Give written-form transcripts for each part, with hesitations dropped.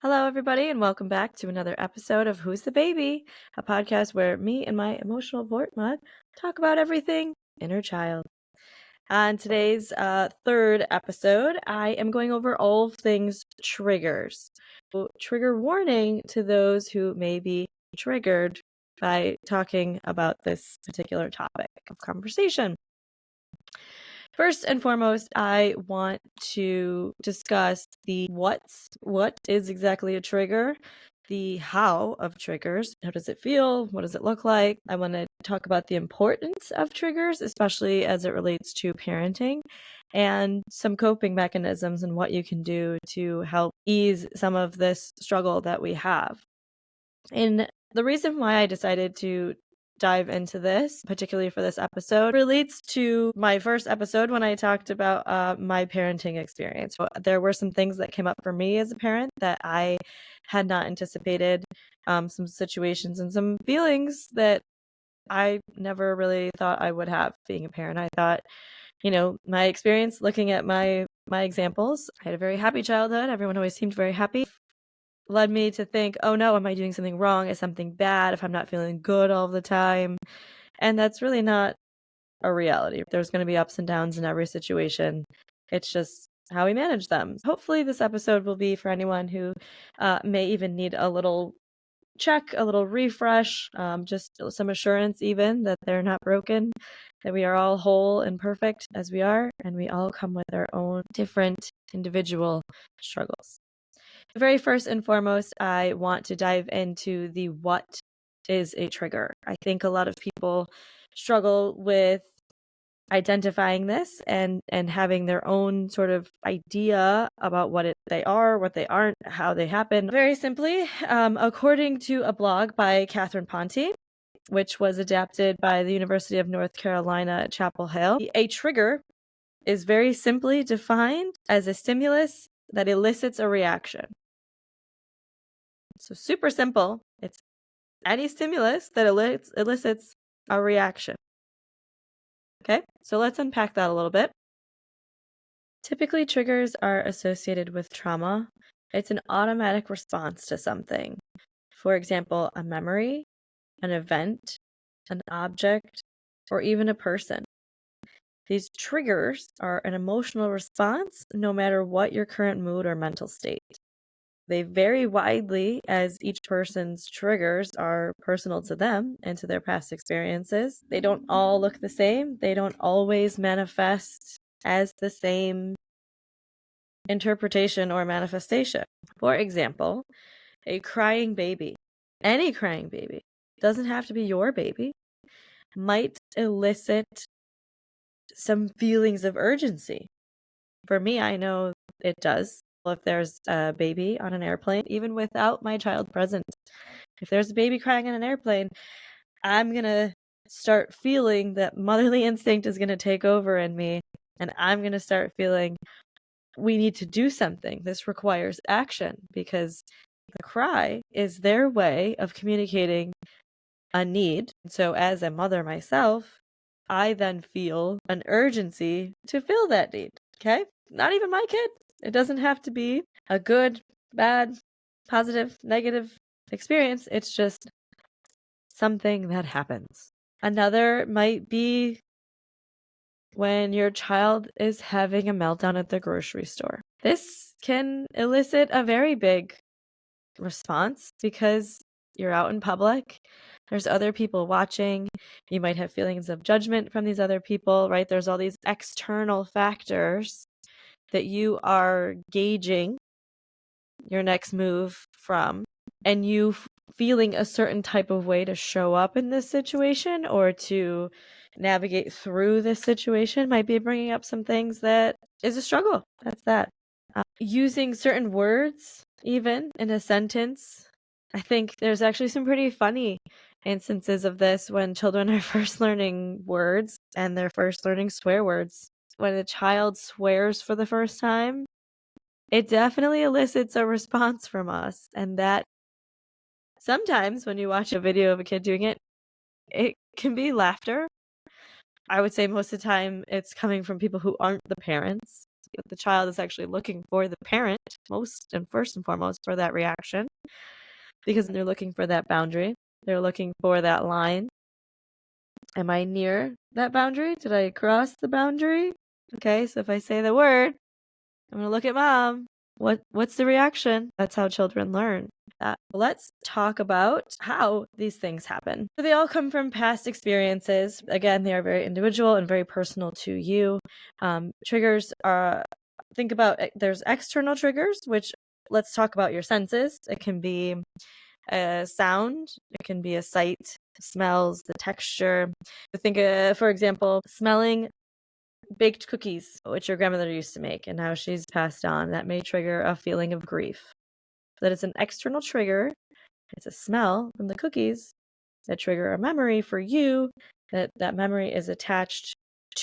Hello, everybody, and welcome back to another episode of Who's the Baby, a podcast where me and my emotional Vort mug talk about everything inner child. On today's third episode, I am going over all things triggers. So, trigger warning to those who may be triggered by talking about this particular topic of conversation. First and foremost, I want to discuss the what is exactly a trigger, the how of triggers. How does it feel? What does it look like? I want to talk about the importance of triggers, especially as it relates to parenting, and some coping mechanisms and what you can do to help ease some of this struggle that we have. And the reason why I decided to dive into this, particularly for this episode, relates to my first episode when I talked about my parenting experience. So there were some things that came up for me as a parent that I had not anticipated, some situations and some feelings that I never really thought I would have being a parent. I thought, my experience looking at my examples, I had a very happy childhood. Everyone always seemed very happy, led me to think, oh no, am I doing something wrong? Is something bad if I'm not feeling good all the time? And that's really not a reality. There's going to be ups and downs in every situation. It's just how we manage them. Hopefully, this episode will be for anyone who may even need a little check, a little refresh, just some assurance, even that they're not broken, that we are all whole and perfect as we are, and we all come with our own different individual struggles. Very first and foremost, I want to dive into the what is a trigger. I think a lot of people struggle with identifying this and having their own sort of idea about they are, what they aren't, how they happen. Very simply, according to a blog by Catherine Ponte, which was adapted by the University of North Carolina at Chapel Hill, a trigger is very simply defined as a stimulus that elicits a reaction. So super simple. It's any stimulus that elicits a reaction. Okay, so let's unpack that a little bit. Typically, triggers are associated with trauma. It's an automatic response to something. For example, a memory, an event, an object, or even a person. These triggers are an emotional response no matter what your current mood or mental state. They vary widely as each person's triggers are personal to them and to their past experiences. They don't all look the same. They don't always manifest as the same interpretation or manifestation. For example, a crying baby, any crying baby, doesn't have to be your baby, might elicit some feelings of urgency. For me, I know it does. If there's a baby on an airplane, even without my child present, if there's a baby crying on an airplane, I'm going to start feeling that motherly instinct is going to take over in me. And I'm going to start feeling we need to do something. This requires action because the cry is their way of communicating a need. So, as a mother myself, I then feel an urgency to fill that need. Okay? Not even my kid. It doesn't have to be a good, bad, positive, negative experience. It's just something that happens. Another might be when your child is having a meltdown at the grocery store. This can elicit a very big response because you're out in public. There's other people watching. You might have feelings of judgment from these other people, right? There's all these external factors that you are gauging your next move from, and you feeling a certain type of way to show up in this situation or to navigate through this situation might be bringing up some things that is a struggle. That's that. Using certain words, even in a sentence, I think there's actually some pretty funny instances of this when children are first learning words and they're first learning swear words. When a child swears for the first time, it definitely elicits a response from us. And that sometimes when you watch a video of a kid doing it, it can be laughter. I would say most of the time it's coming from people who aren't the parents. The child is actually looking for the parent most and first and foremost for that reaction, because they're looking for that boundary. They're looking for that line. Am I near that boundary? Did I cross the boundary? Okay, so if I say the word, I'm going to look at mom. What's the reaction? That's how children learn. Let's talk about how these things happen. So they all come from past experiences. Again, they are very individual and very personal to you. Triggers are, think about, there's external triggers, which let's talk about your senses. It can be a sound, it can be a sight, smells, the texture. Think, for example, smelling baked cookies, which your grandmother used to make, and now she's passed on. That may trigger a feeling of grief. So that is an external trigger. It's a smell from the cookies that trigger a memory for you. That memory is attached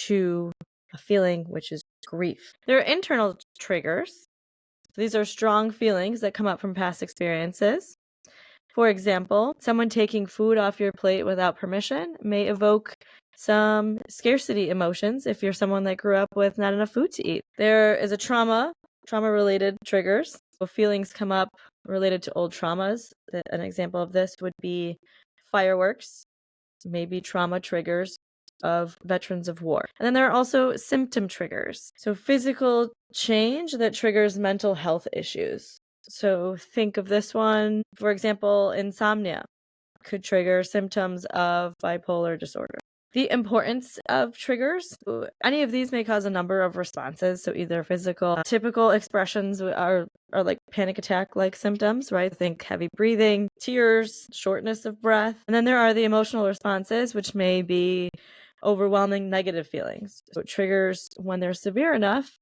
to a feeling, which is grief. There are internal triggers. So these are strong feelings that come up from past experiences. For example, someone taking food off your plate without permission may evoke some scarcity emotions if you're someone that grew up with not enough food to eat. There is a trauma-related triggers. So feelings come up related to old traumas. An example of this would be fireworks, maybe trauma triggers of veterans of war. And then there are also symptom triggers. So physical change that triggers mental health issues. So think of this one, for example, insomnia could trigger symptoms of bipolar disorder. The importance of triggers. Any of these may cause a number of responses. So either physical, typical expressions are like panic attack-like symptoms, right? Think heavy breathing, tears, shortness of breath. And then there are the emotional responses, which may be overwhelming negative feelings. So triggers, when they're severe enough,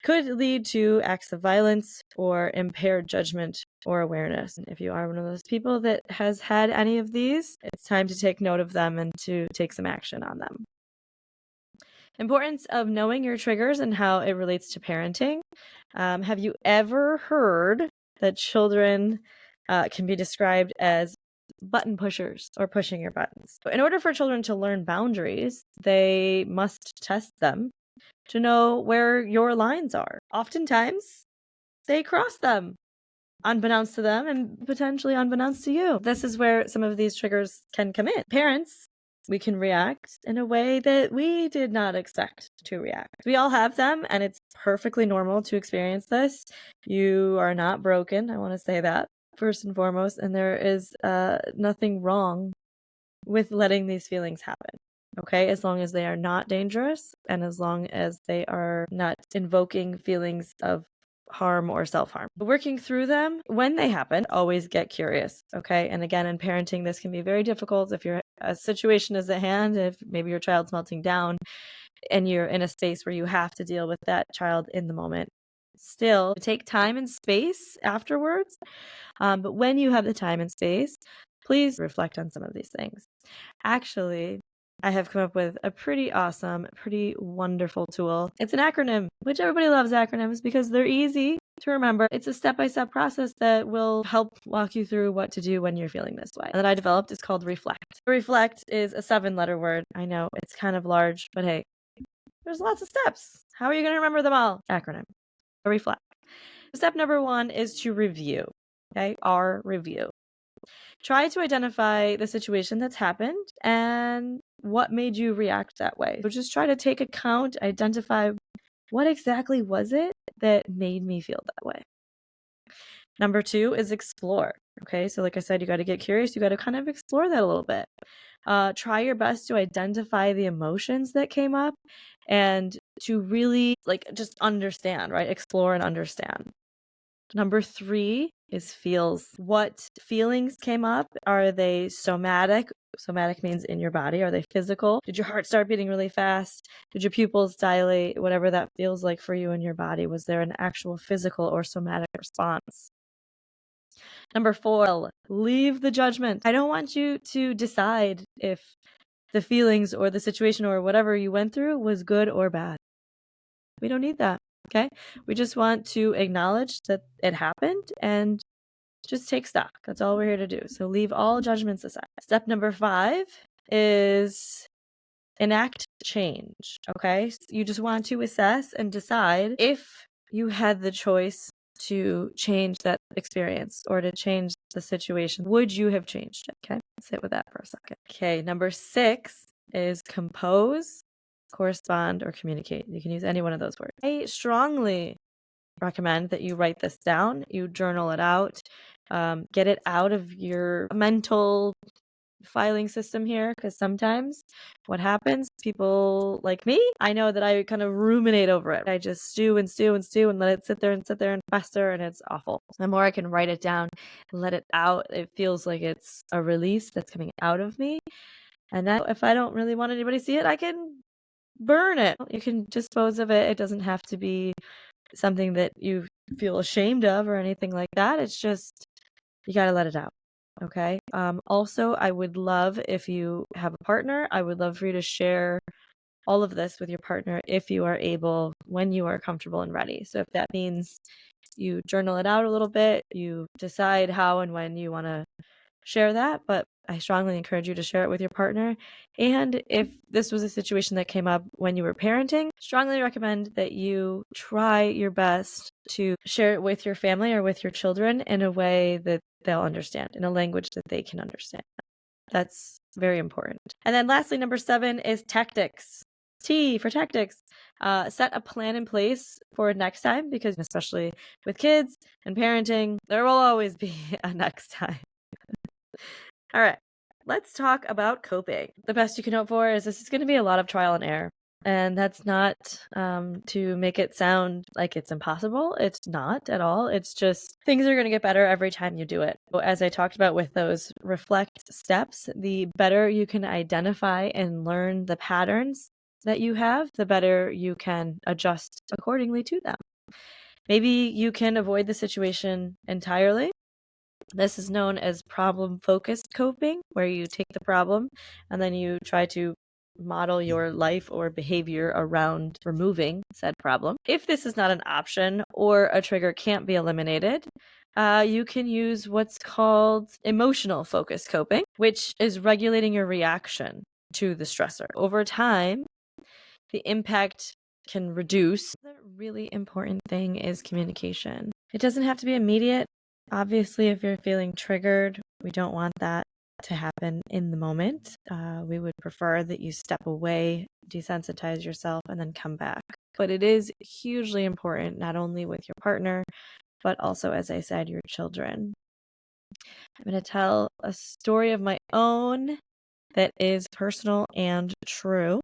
could lead to acts of violence or impaired judgment or awareness. And if you are one of those people that has had any of these, it's time to take note of them and to take some action on them. Importance of knowing your triggers and how it relates to parenting. Have you ever heard that children can be described as button pushers or pushing your buttons? In order for children to learn boundaries, they must test them to know where your lines are. Oftentimes, they cross them, unbeknownst to them and potentially unbeknownst to you. This is where some of these triggers can come in. Parents, we can react in a way that we did not expect to react. We all have them, and it's perfectly normal to experience this. You are not broken. I want to say that first and foremost, and there is nothing wrong with letting these feelings happen. Okay, as long as they are not dangerous and as long as they are not invoking feelings of harm or self-harm. Working through them when they happen, always get curious. Okay, and again, in parenting, this can be very difficult if a situation is at hand, if maybe your child's melting down and you're in a space where you have to deal with that child in the moment. Still, take time and space afterwards. But when you have the time and space, please reflect on some of these things. Actually, I have come up with a pretty awesome, pretty wonderful tool. It's an acronym, which everybody loves acronyms because they're easy to remember. It's a step-by-step process that will help walk you through what to do when you're feeling this way. And that I developed is called Reflect. Reflect is a 7-letter word. I know it's kind of large, but hey, there's lots of steps. How are you going to remember them all? Acronym. Reflect. Step number 1 is to review. Okay, our review. Try to identify the situation that's happened and what made you react that way. So just try to take account, identify what exactly was it that made me feel that way. Number 2 is explore. Okay, so like I said, you got to get curious. You got to kind of explore that a little bit. Try your best to identify the emotions that came up and to really just understand, right? Explore and understand. Number 3 is feels. What feelings came up? Are they somatic? Somatic means in your body. Are they physical? Did your heart start beating really fast? Did your pupils dilate? Whatever that feels like for you in your body. Was there an actual physical or somatic response? Number 4, leave the judgment. I don't want you to decide if the feelings or the situation or whatever you went through was good or bad. We don't need that. Okay, we just want to acknowledge that it happened and just take stock. That's all we're here to do. So leave all judgments aside. Step number 5 is enact change, okay? You just want to assess and decide if you had the choice to change that experience or to change the situation. Would you have changed it? Okay, sit with that for a second. Okay, number 6 is compose, correspond, or communicate. You can use any one of those words. I strongly recommend that you write this down, you journal it out, get it out of your mental filing system here, because sometimes what happens, people like me, I know that I kind of ruminate over it. I just stew and stew and stew and let it sit there and fester, and it's awful. The more I can write it down, let it out, it feels like it's a release that's coming out of me. And then if I don't really want anybody to see it, I can burn it. You can dispose of it. It doesn't have to be something that you feel ashamed of or anything like that. It's just, you got to let it out. Okay. Also, I would love, if you have a partner, I would love for you to share all of this with your partner if you are able, when you are comfortable and ready. So if that means you journal it out a little bit, you decide how and when you want to share that, but I strongly encourage you to share it with your partner. And if this was a situation that came up when you were parenting, strongly recommend that you try your best to share it with your family or with your children in a way that they'll understand, in a language that they can understand. That's very important. And then lastly, number 7 is tactics. T for tactics. Set a plan in place for next time, because especially with kids and parenting, there will always be a next time. All right, let's talk about coping. The best you can hope for is this is going to be a lot of trial and error. And that's not to make it sound like it's impossible. It's not at all. It's just things are going to get better every time you do it. As I talked about with those reflect steps, the better you can identify and learn the patterns that you have, the better you can adjust accordingly to them. Maybe you can avoid the situation entirely. This is known as problem-focused coping, where you take the problem and then you try to model your life or behavior around removing said problem. If this is not an option or a trigger can't be eliminated, you can use what's called emotional focused coping, which is regulating your reaction to the stressor. Over time, the impact can reduce. The really important thing is communication. It doesn't have to be immediate. Obviously, if you're feeling triggered, we don't want that to happen in the moment. We would prefer that you step away, desensitize yourself, and then come back. But it is hugely important, not only with your partner, but also, as I said, your children. I'm going to tell a story of my own that is personal and true.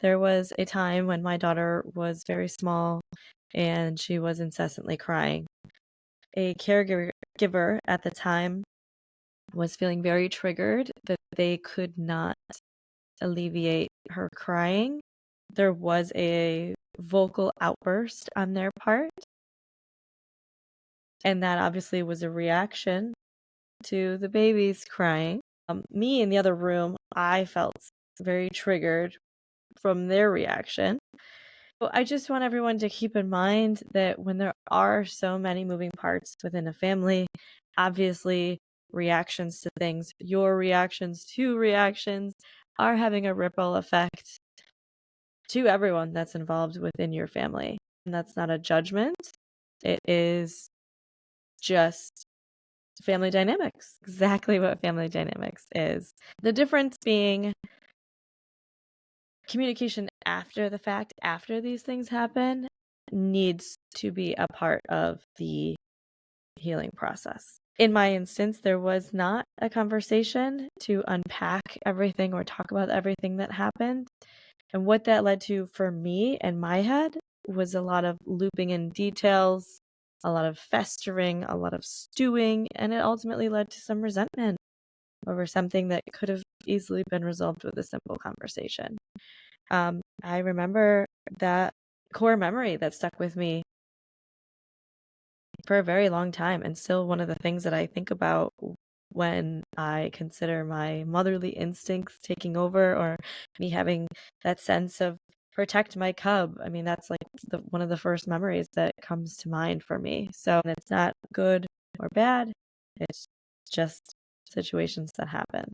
There was a time when my daughter was very small and she was incessantly crying. A caregiver at the time was feeling very triggered that they could not alleviate her crying. There was a vocal outburst on their part, and that obviously was a reaction to the baby's crying. Me in the other room, I felt very triggered from their reaction. So I just want everyone to keep in mind that when there are so many moving parts within a family, obviously reactions to things, your reactions to reactions, are having a ripple effect to everyone that's involved within your family. And that's not a judgment. It is just family dynamics, exactly what family dynamics is. The difference being communication after the fact, after these things happen, needs to be a part of the healing process. In my instance, there was not a conversation to unpack everything or talk about everything that happened. And what that led to for me in my head was a lot of looping in details, a lot of festering, a lot of stewing, and it ultimately led to some resentment over something that could have easily been resolved with a simple conversation. I remember that core memory that stuck with me for a very long time, and still one of the things that I think about when I consider my motherly instincts taking over, or me having that sense of protect my cub. I mean, that's like one of the first memories that comes to mind for me. So it's not good or bad. It's just situations that happen.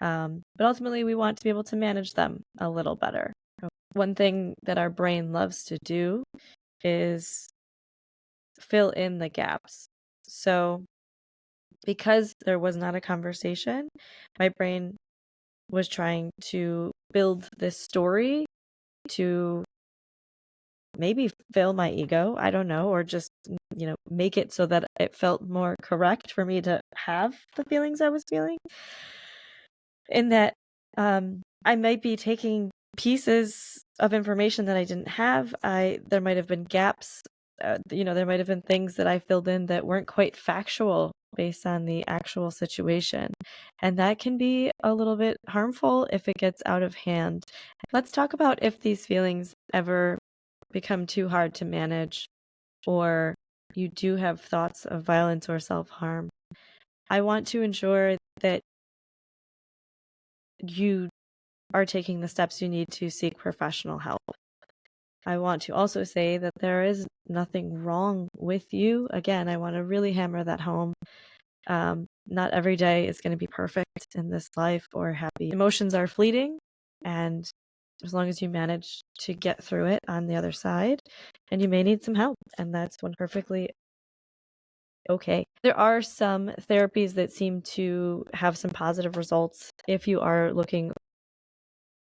But ultimately, we want to be able to manage them a little better. One thing that our brain loves to do is fill in the gaps. So, because there was not a conversation, my brain was trying to build this story to maybe fill my ego, I don't know, or just, make it so that it felt more correct for me to have the feelings I was feeling. In that, I might be taking pieces of information that I didn't have. There might have been gaps. There might have been things that I filled in that weren't quite factual based on the actual situation. And that can be a little bit harmful if it gets out of hand. Let's talk about if these feelings ever become too hard to manage, or you do have thoughts of violence or self-harm. I want to ensure that you are taking the steps you need to seek professional help. I want to also say that there is nothing wrong with you. Again, I want to really hammer that home. Not every day is going to be perfect in this life or happy. Emotions are fleeting, and as long as you manage to get through it on the other side, and you may need some help, and that's one perfectly okay. There are some therapies that seem to have some positive results if you are looking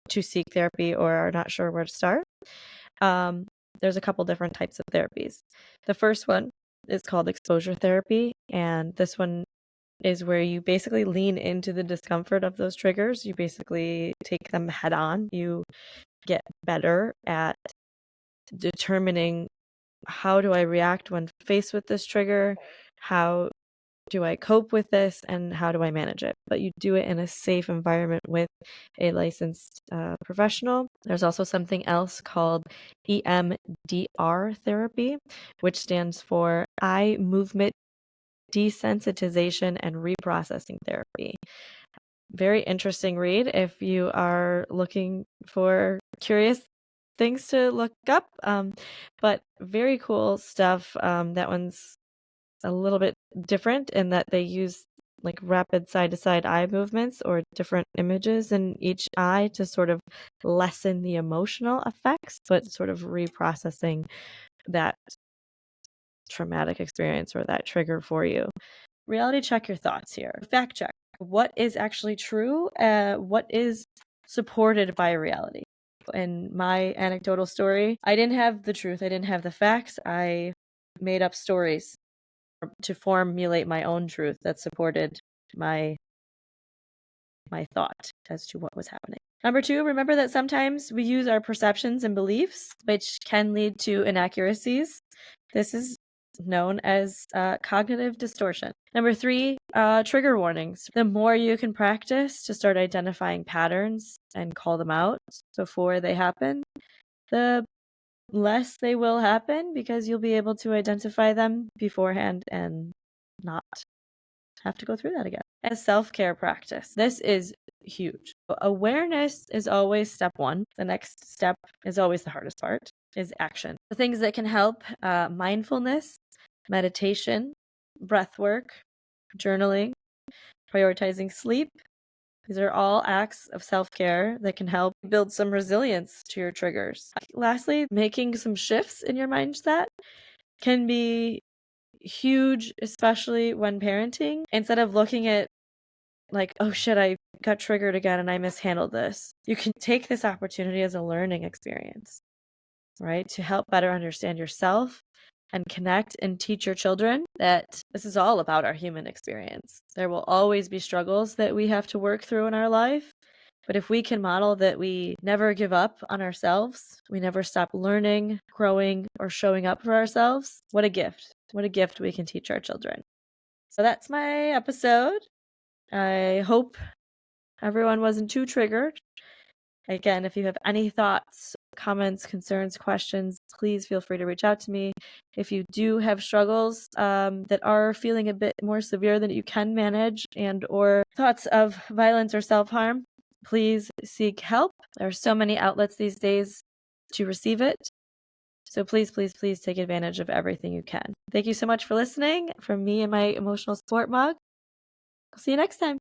to seek therapy or are not sure where to start. There's a couple different types of therapies. The first one is called exposure therapy, and this one is where you basically lean into the discomfort of those triggers. You basically take them head on. You get better at determining, how do I react when faced with this trigger? How do I cope with this, and how do I manage it? But you do it in a safe environment with a licensed professional. There's also something else called EMDR therapy, which stands for eye movement desensitization and reprocessing therapy. Very interesting read if you are looking for curious things to look up, but very cool stuff. That one's a little bit different in that they use like rapid side-to-side eye movements or different images in each eye to sort of lessen the emotional effects, but sort of reprocessing that traumatic experience or that trigger for you. Reality check your thoughts here. Fact check. What is actually true? What is supported by reality? In my anecdotal story, I didn't have the truth. I didn't have the facts. I made up stories to formulate my own truth that supported my thought as to what was happening. Number 2, remember that sometimes we use our perceptions and beliefs, which can lead to inaccuracies. This is known as cognitive distortion. Number 3, trigger warnings. The more you can practice to start identifying patterns and call them out before they happen, the less they will happen, because you'll be able to identify them beforehand and not have to go through that again. A self-care practice. This is huge. Awareness is always step 1. The next step is always the hardest part, is action. The things that can help: mindfulness, meditation, breath work, journaling, prioritizing sleep. These are all acts of self-care that can help build some resilience to your triggers. Lastly, making some shifts in your mindset can be huge, especially when parenting. Instead of looking at like, oh shit, I got triggered again and I mishandled this, you can take this opportunity as a learning experience, right? To help better understand yourself and connect and teach your children that this is all about our human experience. There will always be struggles that we have to work through in our life. But if we can model that we never give up on ourselves, we never stop learning, growing, or showing up for ourselves, what a gift. What a gift we can teach our children. So that's my episode. I hope everyone wasn't too triggered. Again, if you have any thoughts, comments, concerns, questions, please feel free to reach out to me. If you do have struggles that are feeling a bit more severe than you can manage, and or thoughts of violence or self-harm, please seek help. There are so many outlets these days to receive it. So please, please, please take advantage of everything you can. Thank you so much for listening. From me and my emotional support mug, I'll see you next time.